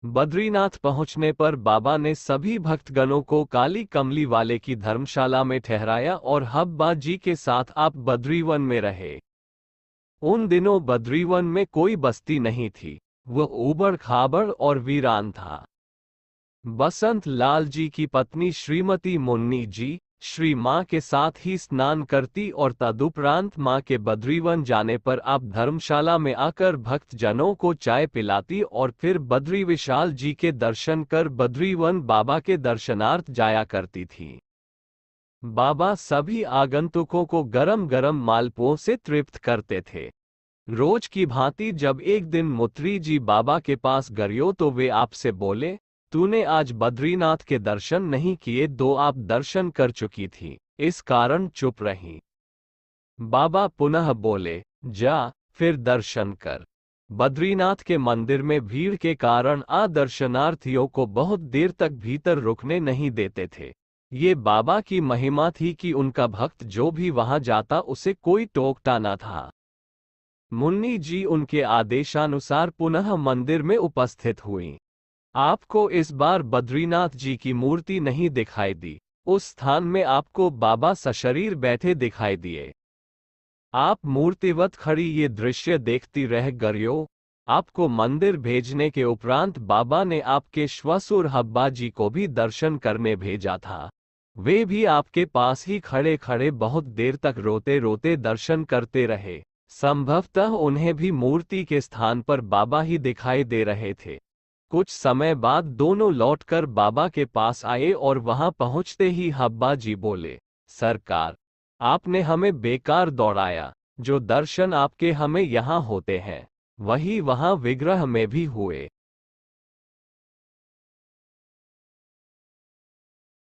बद्रीनाथ पहुंचने पर बाबा ने सभी भक्तगणों को काली कमली वाले की धर्मशाला में ठहराया और हब्बा जी के साथ आप बद्रीवन में रहे। उन दिनों बद्रीवन में कोई बस्ती नहीं थी, वह ऊबड़ खाबड़ और वीरान था। बसंत लाल जी की पत्नी श्रीमती मुन्नी जी श्री माँ के साथ ही स्नान करती और तदुपरांत माँ के बद्रीवन जाने पर आप धर्मशाला में आकर भक्त जनों को चाय पिलाती और फिर बद्री विशाल जी के दर्शन कर बद्रीवन बाबा के दर्शनार्थ जाया करती थी। बाबा सभी आगंतुकों को गरम गरम मालपुओं से तृप्त करते थे। रोज की भांति जब एक दिन मुत्री जी बाबा के पास गयो तो वे आपसे बोले, तूने आज बद्रीनाथ के दर्शन नहीं किए, दो आप दर्शन कर चुकी थी, इस कारण चुप रही। बाबा पुनः बोले, जा फिर दर्शन कर। बद्रीनाथ के मंदिर में भीड़ के कारण दर्शनार्थियों को बहुत देर तक भीतर रुकने नहीं देते थे। ये बाबा की महिमा थी कि उनका भक्त जो भी वहां जाता उसे कोई टोकता न था। मुन्नी जी उनके आदेशानुसार पुनः मंदिर में उपस्थित हुई। आपको इस बार बद्रीनाथ जी की मूर्ति नहीं दिखाई दी, उस स्थान में आपको बाबा सशरीर बैठे दिखाई दिए। आप मूर्तिवत खड़ी ये दृश्य देखती रह गयो। आपको मंदिर भेजने के उपरांत बाबा ने आपके श्वसुर हब्बा जी को भी दर्शन करने भेजा था। वे भी आपके पास ही खड़े खड़े बहुत देर तक रोते रोते दर्शन करते रहे। संभवतः उन्हें भी मूर्ति के स्थान पर बाबा ही दिखाई दे रहे थे। कुछ समय बाद दोनों लौटकर बाबा के पास आए और वहां पहुंचते ही हब्बा जी बोले, सरकार, आपने हमें बेकार दौड़ाया। जो दर्शन आपके हमें यहाँ होते हैं, वही वहां विग्रह में भी हुए।